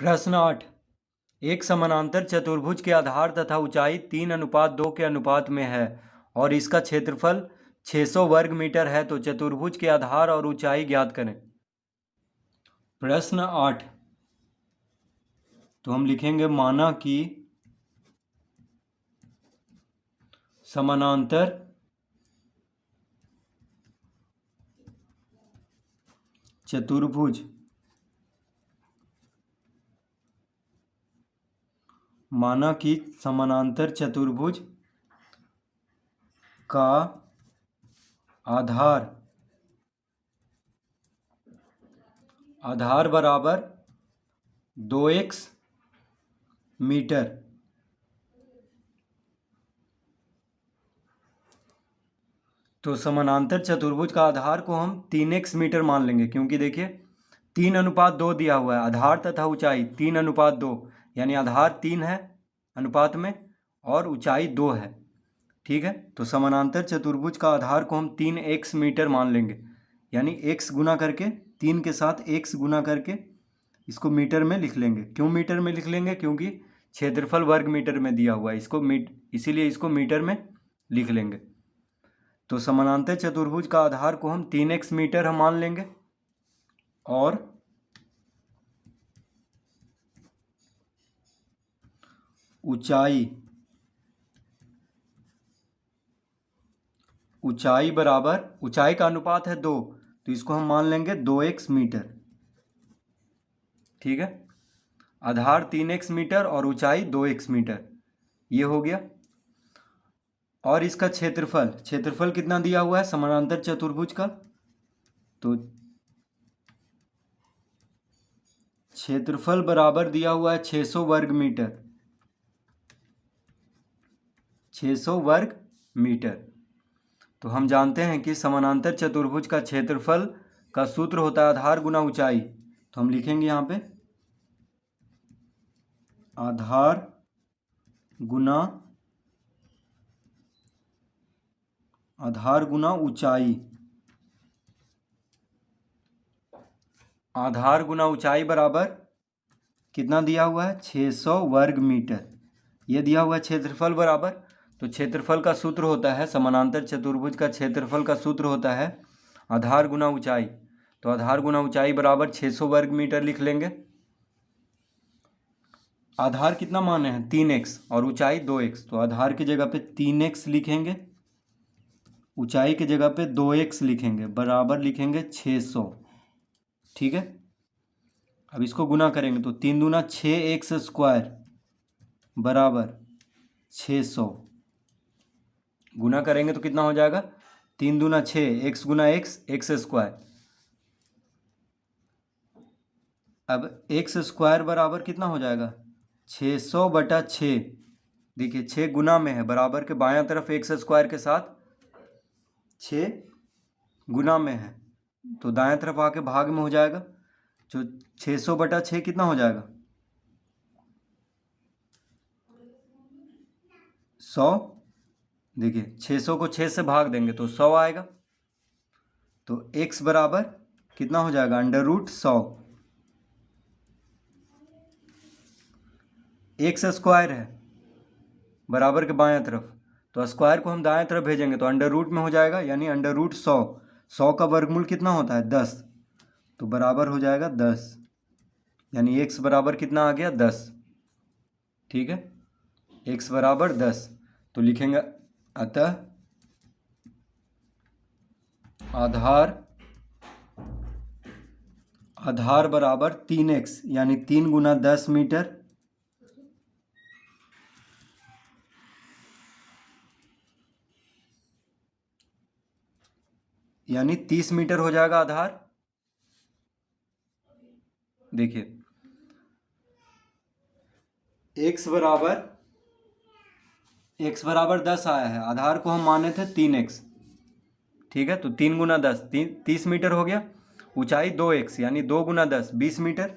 प्रश्न 8। एक समानांतर चतुर्भुज के आधार तथा ऊंचाई 3:2 के अनुपात में है और इसका क्षेत्रफल 600 वर्ग मीटर है, तो चतुर्भुज के आधार और ऊंचाई ज्ञात करें। प्रश्न 8, तो हम लिखेंगे माना कि समानांतर चतुर्भुज का आधार बराबर 2x मीटर। तो समानांतर चतुर्भुज का आधार को हम 3x मीटर मान लेंगे, क्योंकि देखिए 3:2 दिया हुआ है। आधार तथा ऊंचाई 3:2, यानी आधार 3 है अनुपात में और ऊंचाई 2 है। ठीक है, तो समानांतर चतुर्भुज का आधार को हम 3x मीटर मान लेंगे, यानी x गुना करके 3 के साथ x गुना करके इसको मीटर में लिख लेंगे। क्यों मीटर में लिख लेंगे? क्योंकि क्षेत्रफल वर्ग मीटर में दिया हुआ है, इसीलिए इसको मीटर में लिख लेंगे। तो समानांतर चतुर्भुज का आधार को हम 3x मीटर हम मान लेंगे और ऊंचाई बराबर, ऊंचाई का अनुपात है 2, तो इसको हम मान लेंगे 2x मीटर। ठीक है, आधार 3x मीटर और ऊंचाई 2x मीटर, ये हो गया। और इसका क्षेत्रफल कितना दिया हुआ है समानांतर चतुर्भुज का? तो क्षेत्रफल बराबर दिया हुआ है 600 वर्ग मीटर। 600 वर्ग मीटर। तो हम जानते हैं कि समानांतर चतुर्भुज का क्षेत्रफल का सूत्र होता है आधार गुना ऊंचाई। तो हम लिखेंगे यहाँ पे आधार गुना ऊंचाई। आधार गुना ऊंचाई बराबर कितना दिया हुआ है? 600 वर्ग मीटर। ये दिया हुआ है क्षेत्रफल बराबर, तो क्षेत्रफल का सूत्र होता है, समानांतर चतुर्भुज का क्षेत्रफल का सूत्र होता है आधार गुना ऊंचाई। तो आधार गुना ऊंचाई बराबर 600 वर्ग मीटर लिख लेंगे। आधार कितना माने हैं? 3x और ऊंचाई 2x, तो आधार की जगह पे 3x लिखेंगे, ऊंचाई की जगह पे 2x लिखेंगे, बराबर लिखेंगे 600। ठीक है, अब इसको गुना करेंगे तो 3 दूना 6x स्क्वायर बराबर 600। गुना करेंगे तो कितना हो जाएगा? 3 दूना 6, x गुना x स्क्वायर। अब x स्क्वायर बराबर कितना हो जाएगा? 600/6। देखिए 6 गुना में है, बराबर के बायां तरफ x स्क्वायर के साथ 6 गुना में है, तो दाएं तरफ आके भाग में हो जाएगा। जो 600/6 कितना हो जाएगा? 100। देखिए 600 को 6 से भाग देंगे तो 100 आएगा। तो x बराबर कितना हो जाएगा? √100। x स्क्वायर है बराबर के बाएं तरफ, तो स्क्वायर को हम दाएं तरफ भेजेंगे तो अंडर रूट में हो जाएगा, यानी √100। 100 का वर्गमूल कितना होता है? 10, तो बराबर हो जाएगा 10, यानी x बराबर कितना आ गया? 10। ठीक है, x बराबर 10, तो लिखेंगे अतः आधार बराबर 3x, यानी 3 गुना 10 मीटर, यानी 30 मीटर हो जाएगा आधार। देखिए x बराबर 10 आया है, आधार को हम माने थे 3x। ठीक है, तो 3 गुना 10 30 मीटर हो गया। ऊंचाई 2x, यानी 2 गुना 10 20 मीटर।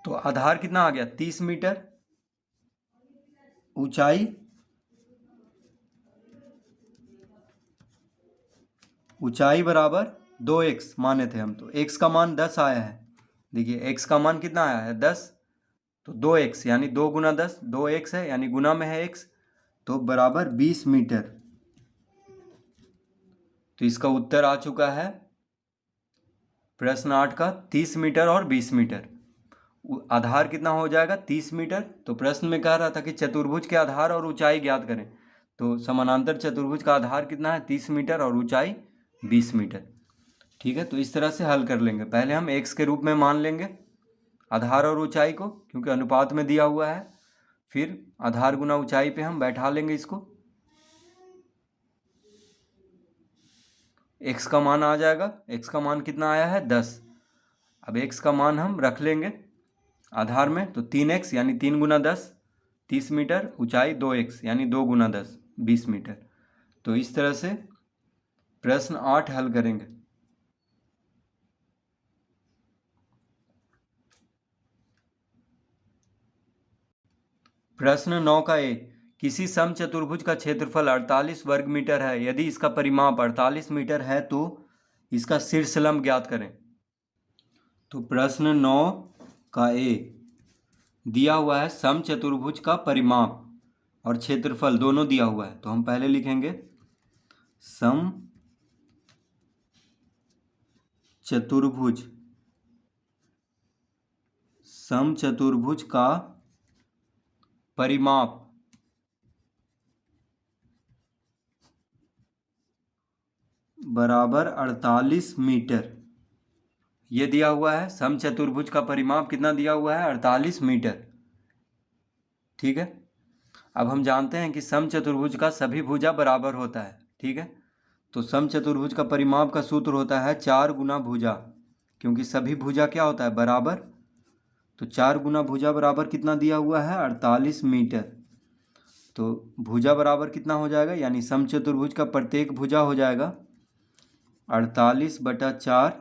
तो आधार कितना आ गया? 30 मीटर। ऊंचाई बराबर 2x माने थे हम, तो x का मान 10 आया है। देखिए एक्स का मान कितना आया है 10, तो 2x यानी 2 गुना 10, 2x है यानी गुना में है x, तो बराबर 20 मीटर। तो इसका उत्तर आ चुका है प्रश्न 8 का 30 मीटर और 20 मीटर। आधार कितना हो जाएगा 30 मीटर। तो प्रश्न में कह रहा था कि चतुर्भुज के आधार और ऊंचाई ज्ञात करें, तो समानांतर चतुर्भुज का आधार कितना है 30 मीटर और ऊंचाई 20 मीटर। ठीक है, तो इस तरह से हल कर लेंगे। पहले हम x के रूप में मान लेंगे आधार और ऊंचाई को, क्योंकि अनुपात में दिया हुआ है। फिर आधार गुना ऊंचाई पे हम बैठा लेंगे इसको, x का मान आ जाएगा। x का मान कितना आया है 10। अब x का मान हम रख लेंगे आधार में, तो 3x यानी 3 गुना 10 30 मीटर, ऊंचाई 2x यानी 2 गुना 10 20 मीटर। तो इस तरह से प्रश्न 8 हल करेंगे। प्रश्न 9 का ए, किसी समचतुर्भुज का क्षेत्रफल 48 वर्ग मीटर है। यदि इसका परिमाप 48 मीटर है तो इसका शीर्षलंब ज्ञात करें। तो प्रश्न 9 का ए दिया हुआ है समचतुर्भुज का परिमाप और क्षेत्रफल दोनों दिया हुआ है। तो हम पहले लिखेंगे समचतुर्भुज का परिमाप बराबर 48 मीटर। ये दिया हुआ है समचतुर्भुज का परिमाप कितना दिया हुआ है 48 मीटर। ठीक है, अब हम जानते हैं कि समचतुर्भुज का सभी भुजा बराबर होता है। ठीक है, तो समचतुर्भुज का परिमाप का सूत्र होता है 4 गुना भुजा, क्योंकि सभी भुजा क्या होता है बराबर। तो 4 गुना भुजा बराबर कितना दिया हुआ है 48 मीटर। तो भुजा बराबर कितना हो जाएगा, यानी समचतुर्भुज का प्रत्येक भुजा हो जाएगा 48/4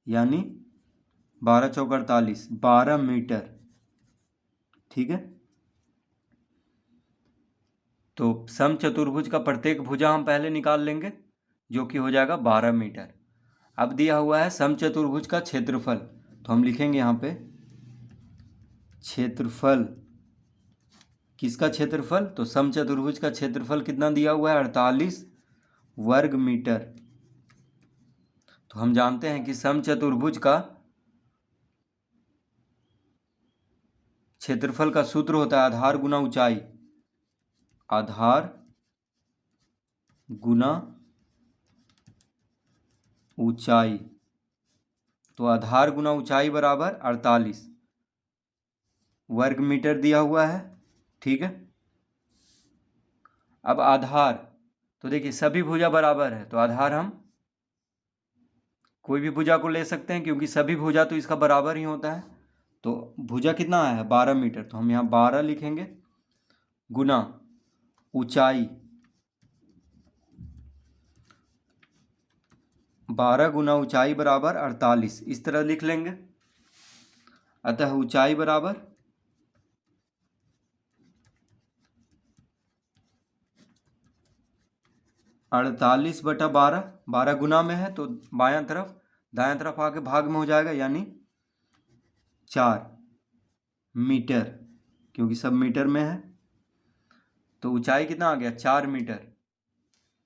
यानी 12 चौक 48 12 मीटर। ठीक है, तो समचतुर्भुज का प्रत्येक भुजा हम पहले निकाल लेंगे, जो कि हो जाएगा 12 मीटर। अब दिया हुआ है समचतुर्भुज का क्षेत्रफल, तो हम लिखेंगे यहाँ पे क्षेत्रफल। किसका क्षेत्रफल, तो समचतुर्भुज का क्षेत्रफल कितना दिया हुआ है 48 वर्ग मीटर। तो हम जानते हैं कि समचतुर्भुज का क्षेत्रफल का सूत्र होता है आधार गुना ऊंचाई, आधार गुना ऊंचाई। तो आधार गुना ऊंचाई बराबर 48 वर्ग मीटर दिया हुआ है। ठीक है, अब आधार, तो देखिए सभी भुजा बराबर है, तो आधार हम कोई भी भुजा को ले सकते हैं, क्योंकि सभी भुजा तो इसका बराबर ही होता है। तो भुजा कितना आया है 12 मीटर, तो हम यहाँ 12 लिखेंगे गुना ऊंचाई, 12 गुना ऊंचाई बराबर 48, इस तरह लिख लेंगे। अतः ऊंचाई बराबर 48/12, 12 गुना में है तो बायां तरफ, दायां तरफ आके भाग में हो जाएगा, यानी 4 मीटर, क्योंकि सब मीटर में है। तो ऊंचाई कितना आ गया 4 मीटर।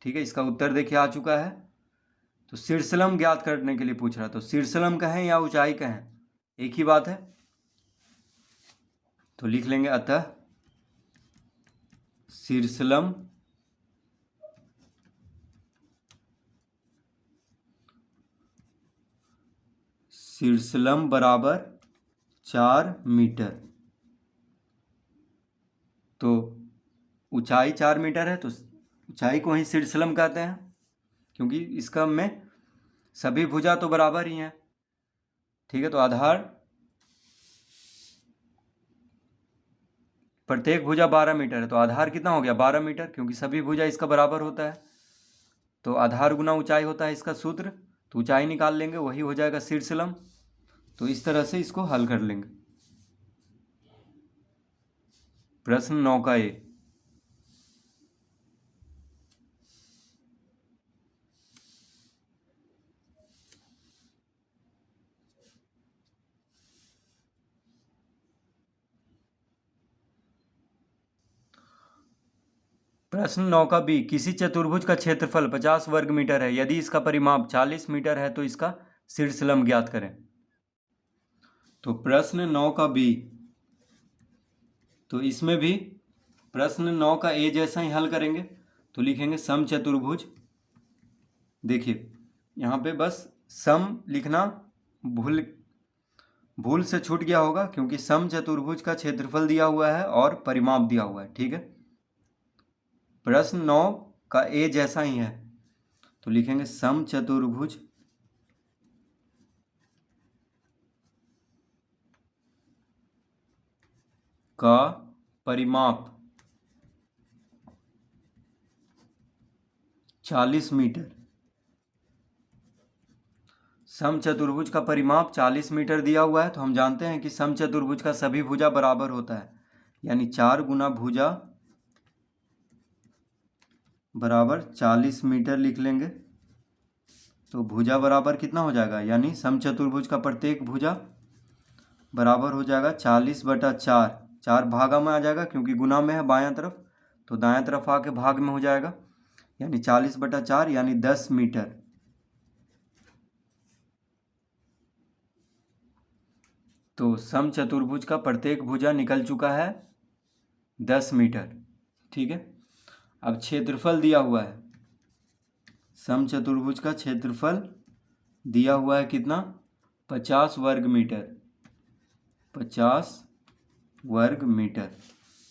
ठीक है, इसका उत्तर देखिए आ चुका है। तो शीर्षलंब ज्ञात करने के लिए पूछ रहा, तो शीर्षलंब कहें या ऊंचाई कहें एक ही बात है। तो लिख लेंगे अतः शीर्षलंब बराबर 4 मीटर। तो ऊंचाई 4 मीटर है, तो ऊंचाई को ही शीर्षलंब कहते हैं, क्योंकि इसका में सभी भुजा तो बराबर ही हैं। ठीक है, तो आधार प्रत्येक भुजा 12 मीटर है, तो आधार कितना हो गया 12 मीटर, क्योंकि सभी भुजा इसका बराबर होता है। तो आधार गुना ऊंचाई होता है इसका सूत्र, तो ऊंचाई निकाल लेंगे, वही हो जाएगा शीर्षलंब। तो इस तरह से इसको हल कर लेंगे। प्रश्न 9 का ए, प्रश्न 9 का बी, किसी चतुर्भुज का क्षेत्रफल 50 वर्ग मीटर है, यदि इसका परिमाप 40 मीटर है तो इसका शीर्षलंब ज्ञात करें। तो प्रश्न 9 का बी, तो इसमें भी प्रश्न 9 का ए जैसा ही हल करेंगे। तो लिखेंगे समचतुर्भुज। देखिए यहाँ पे बस सम लिखना भूल से छूट गया होगा, क्योंकि समचतुर्भुज का क्षेत्रफल दिया हुआ है और परिमाप दिया हुआ है। ठीक है, प्रश्न 9 का ए जैसा ही है, तो लिखेंगे समचतुर्भुज का परिमाप 40 मीटर। समचतुर्भुज का परिमाप 40 मीटर दिया हुआ है, तो हम जानते हैं कि समचतुर्भुज का सभी भुजा बराबर होता है, यानी 4 गुना भुजा बराबर 40 मीटर लिख लेंगे। तो भुजा बराबर कितना हो जाएगा, यानी समचतुर्भुज का प्रत्येक भुजा बराबर हो जाएगा 40/4। 4 भागा में आ जाएगा, क्योंकि गुना में है बायां तरफ, तो दायां तरफ आके भाग में हो जाएगा, यानी 40/4 यानी 10 मीटर। तो समचतुर्भुज का प्रत्येक भुजा निकल चुका है 10 मीटर। ठीक है, अब क्षेत्रफल दिया हुआ है, समचतुर्भुज का क्षेत्रफल दिया हुआ है कितना, 50 वर्ग मीटर। 50 वर्ग मीटर।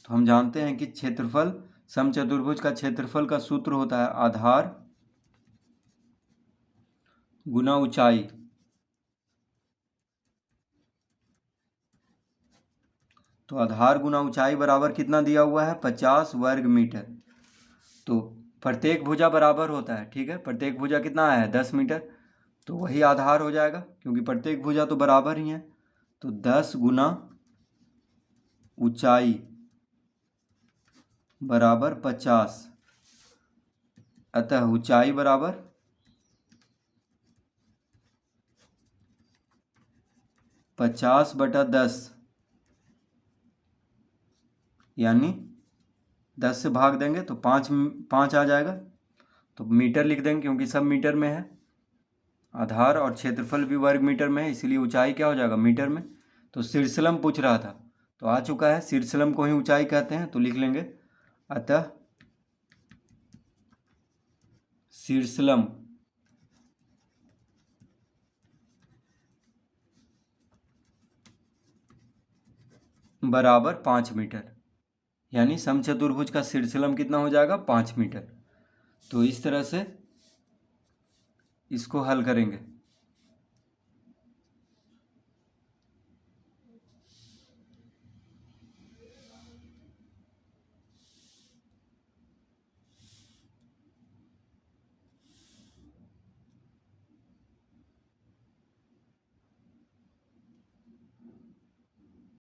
तो हम जानते हैं कि क्षेत्रफल, समचतुर्भुज का क्षेत्रफल का सूत्र होता है आधार गुना ऊंचाई। तो आधार गुना ऊंचाई बराबर कितना दिया हुआ है, 50 वर्ग मीटर। तो प्रत्येक भुजा बराबर होता है। ठीक है, प्रत्येक भुजा कितना है, 10 मीटर, तो वही आधार हो जाएगा, क्योंकि प्रत्येक भुजा तो बराबर ही है। तो 10 गुना ऊंचाई बराबर 50, अतः ऊंचाई बराबर 50/10, यानी 10 से भाग देंगे तो 5 आ जाएगा। तो मीटर लिख देंगे, क्योंकि सब मीटर में है, आधार और क्षेत्रफल भी वर्ग मीटर में है, इसीलिए ऊंचाई क्या हो जाएगा, मीटर में। तो शीर्षलंब पूछ रहा था, तो आ चुका है, शीर्षलंब को ही ऊंचाई कहते हैं, तो लिख लेंगे अतः शीर्षलंब बराबर 5 मीटर, यानी समचतुर्भुज का शीर्षलंब कितना हो जाएगा, 5 मीटर। तो इस तरह से इसको हल करेंगे।